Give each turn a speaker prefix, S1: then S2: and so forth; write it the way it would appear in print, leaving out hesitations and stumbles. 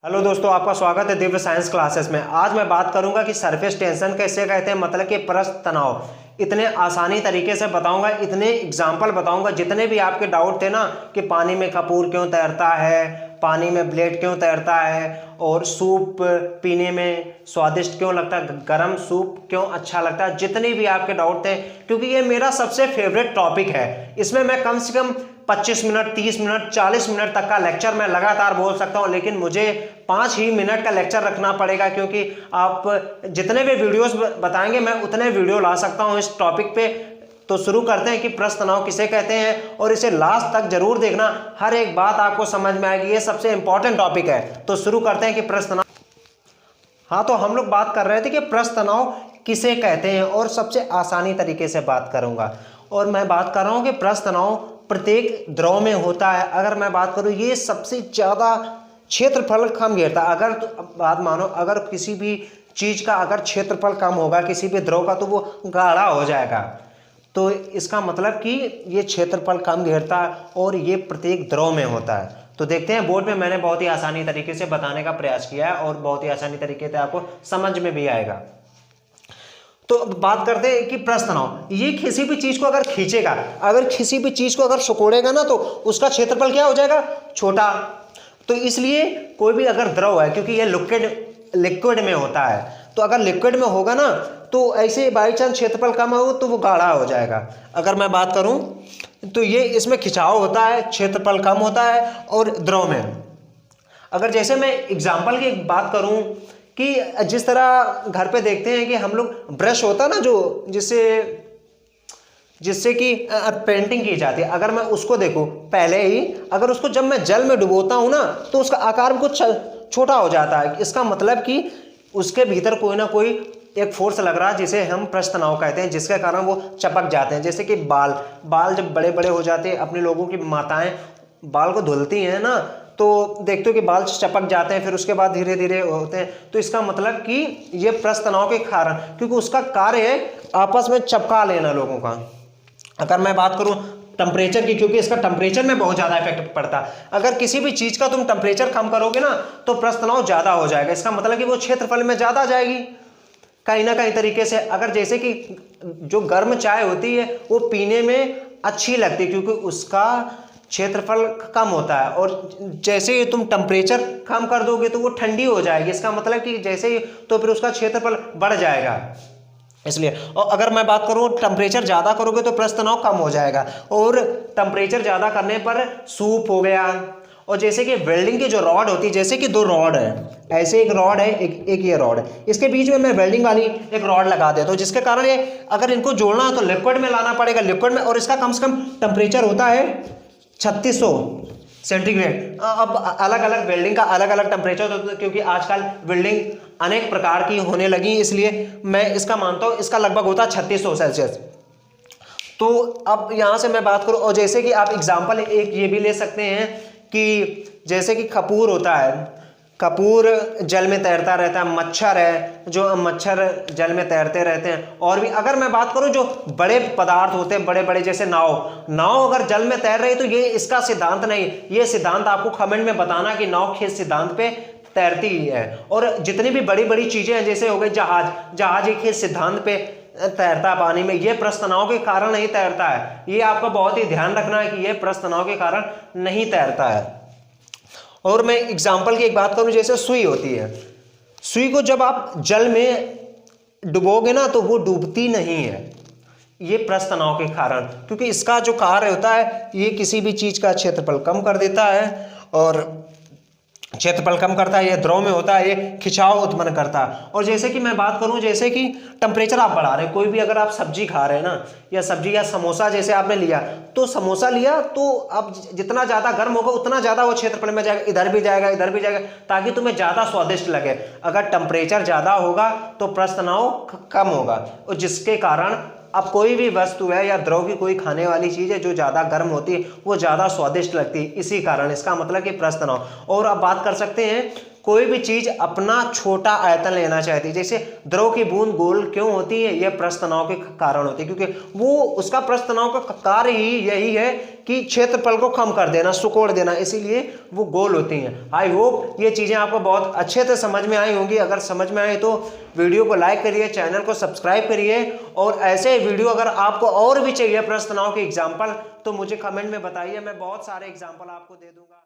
S1: Hello दोस्तों, आपका स्वागत है दिव्य साइंस क्लासेस में। आज मैं बात करूंगा कि सरफेस टेंशन कैसे कहते हैं, मतलब कि पृष्ठ तनाव। इतने आसानी तरीके से बताऊंगा, इतने एग्जाम्पल बताऊंगा, जितने भी आपके डाउट थे ना कि पानी में कपूर क्यों तैरता है, पानी में ब्लेड क्यों तैरता है, और सूप पीने में स्वादिष्ट क्यों लगता है, गर्म सूप क्यों अच्छा लगता है, जितने भी आपके डाउट थे, क्योंकि ये मेरा सबसे फेवरेट टॉपिक है। इसमें मैं कम से कम 25 मिनट, 30 मिनट, 40 मिनट तक का लेक्चर मैं लगातार बोल सकता हूं, लेकिन मुझे 5 ही मिनट का लेक्चर रखना पड़ेगा, क्योंकि आप जितने भी वीडियोस बताएंगे मैं उतने वीडियो ला सकता हूं इस टॉपिक पे। तो शुरू करते हैं कि पृष्ठ तनाव किसे कहते हैं, और इसे लास्ट तक जरूर देखना, हर एक बात आपको समझ में आएगी। ये सबसे इंपॉर्टेंट टॉपिक है। तो शुरू करते हैं कि पृष्ठ तनाव। हाँ, तो हम लोग बात कर रहे थे कि पृष्ठ तनाव किसे कहते हैं, और सबसे आसानी तरीके से बात करूंगा। और मैं बात कर रहा हूं कि पृष्ठ तनाव प्रत्येक द्रव में होता है। अगर मैं बात करूं, ये सबसे ज्यादा क्षेत्रफल कम घेरता है। अगर तो बात मानो, अगर किसी भी चीज का अगर क्षेत्रफल कम होगा किसी भी द्रव का, तो वो गाढ़ा हो जाएगा। तो इसका मतलब कि ये क्षेत्रफल कम घेरता है और ये प्रत्येक द्रव में होता है। तो देखते हैं, बोर्ड में मैंने बहुत ही आसानी तरीके से बताने का प्रयास किया है और बहुत ही आसानी तरीके से आपको समझ में भी आएगा। तो बात करते हैं कि पृष्ठ तनाव, ये किसी भी चीज को अगर खींचेगा, अगर किसी भी चीज को अगर सिकोड़ेगा ना, तो उसका क्षेत्रफल क्या हो जाएगा, छोटा। तो इसलिए कोई भी अगर द्रव है, क्योंकि ये लिक्विड में होता है, तो अगर लिक्विड में होगा ना, तो ऐसे बाई चांस क्षेत्रफल कम हो तो वो गाढ़ा हो जाएगा। अगर मैं बात करूं तो ये इसमें खिंचाव होता है, क्षेत्रफल कम होता है। और द्रव में अगर जैसे मैं एग्जाम्पल की बात करूं कि जिस तरह घर पे देखते हैं कि हम लोग ब्रश होता है ना, जो जिससे कि पेंटिंग की जाती है, अगर मैं उसको देखूं पहले ही, अगर उसको जब मैं जल में डुबोता हूं ना, तो उसका आकार कुछ छोटा हो जाता है। इसका मतलब कि उसके भीतर कोई ना कोई एक फोर्स लग रहा है, जिसे हम पृष्ठ तनाव कहते हैं, जिसके कारण वो चपक जाते हैं। जैसे कि बाल जब बड़े बड़े हो जाते हैं, अपने लोगों की माताएं बाल को धुलती हैं ना, तो देखते हो कि बाल चपक जाते हैं, फिर उसके बाद धीरे धीरे होते हैं। तो इसका मतलब कि ये पृष्ठ तनाव के कारण, क्योंकि उसका कार्य है आपस में चपका लेना लोगों का। अगर मैं बात करूं टेम्परेचर की, क्योंकि इसका टेम्परेचर में बहुत ज्यादा इफेक्ट पड़ता है। अगर किसी भी चीज का तुम टेम्परेचर कम करोगे ना, तो पृष्ठ तनाव ज्यादा हो जाएगा। इसका मतलब कि वो क्षेत्रफल में ज्यादा जाएगी कहीं ना कहीं तरीके से। अगर जैसे कि जो गर्म चाय होती है वो पीने में अच्छी लगती है, क्योंकि उसका क्षेत्रफल कम होता है, और जैसे ही तुम टेम्परेचर कम कर दोगे तो वो ठंडी हो जाएगी। इसका मतलब कि जैसे ही, तो फिर उसका क्षेत्रफल बढ़ जाएगा। इसलिए, और अगर मैं बात करूं टेम्परेचर ज़्यादा करोगे तो पृष्ठ तनाव कम हो जाएगा। और टेम्परेचर ज़्यादा करने पर सूप हो गया, और जैसे कि वेल्डिंग की जो रॉड होती है, जैसे कि 2 रॉड है, ऐसे एक रॉड है, एक ये रॉड है, इसके बीच में मैं वेल्डिंग वाली एक रॉड लगा देता हूँ, जिसके कारण ये अगर इनको जोड़ना हो तो लिक्विड में लाना पड़ेगा, लिक्विड में, और इसका कम से कम टेम्परेचर होता है 3600 सेंटीग्रेड। अब अलग अलग वेल्डिंग का अलग अलग टेम्परेचर होता है, क्योंकि आजकल वेल्डिंग अनेक प्रकार की होने लगी, इसलिए मैं इसका मानता हूँ इसका लगभग होता है 3600 सेल्सियस। तो अब यहाँ से मैं बात करूँ, और जैसे कि आप एग्जाम्पल एक ये भी ले सकते हैं कि जैसे कि कपूर होता है, कपूर जल में तैरता रहता है, मच्छर है, जो मच्छर जल में तैरते रहते हैं। और भी अगर मैं बात करूं, जो बड़े पदार्थ होते हैं, बड़े बड़े, जैसे नाव अगर जल में तैर रही है, तो ये इसका सिद्धांत नहीं, ये सिद्धांत आपको कमेंट में बताना कि नाव किस सिद्धांत पे तैरती है। और जितनी भी बड़ी बड़ी चीजें हैं, जैसे हो गई जहाज एक किस सिद्धांत पे तैरता है पानी में, ये पृष्ठ तनाव के कारण नहीं तैरता है। ये आपको बहुत ही ध्यान रखना है कि ये पृष्ठ तनाव के कारण नहीं तैरता है। और मैं एग्जाम्पल की एक बात करूं, जैसे सुई होती है, सुई को जब आप जल में डुबोगे ना, तो वो डूबती नहीं है, ये पृष्ठ तनाव के कारण, क्योंकि इसका जो कार्य होता है, ये किसी भी चीज का क्षेत्रफल कम कर देता है, और क्षेत्रफल कम करता है, ये द्रव में होता है, ये खिंचाव उत्पन्न करता है। और जैसे कि मैं बात करूं, जैसे कि टेम्परेचर आप बढ़ा रहे हैं, कोई भी अगर आप सब्जी खा रहे हैं ना, या सब्जी या समोसा जैसे आपने लिया, तो समोसा लिया तो अब जितना ज़्यादा गर्म होगा उतना ज़्यादा वो क्षेत्रफल में जाएगा, इधर भी जाएगा, इधर भी जाएगा, ताकि तुम्हें ज़्यादा स्वादिष्ट लगे। अगर टेम्परेचर ज़्यादा होगा तो पृष्ठ तनाव कम होगा, और जिसके कारण अब कोई भी वस्तु है या द्रव की कोई खाने वाली चीज है जो ज्यादा गर्म होती है, वो ज्यादा स्वादिष्ट लगती है, इसी कारण, इसका मतलब कि पृष्ठ तनाव। और अब बात कर सकते हैं कोई भी चीज अपना छोटा आयतन लेना चाहती है। जैसे द्रव की बूंद गोल क्यों होती है, यह पृष्ठ तनाव के कारण होती है, क्योंकि वो उसका पृष्ठ तनाव का कार्य ही यही है कि क्षेत्रफल को कम कर देना, सिकोड़ देना, इसीलिए वो गोल होती हैं। आई होप ये चीजें आपको बहुत अच्छे से समझ में आई होंगी। अगर समझ में आई तो वीडियो को लाइक करिए, चैनल को सब्सक्राइब करिए, और ऐसे वीडियो अगर आपको और भी चाहिए पृष्ठ तनाव के एग्जाम्पल तो मुझे कमेंट में बताइए, मैं बहुत सारे एग्जाम्पल आपको दे दूंगा।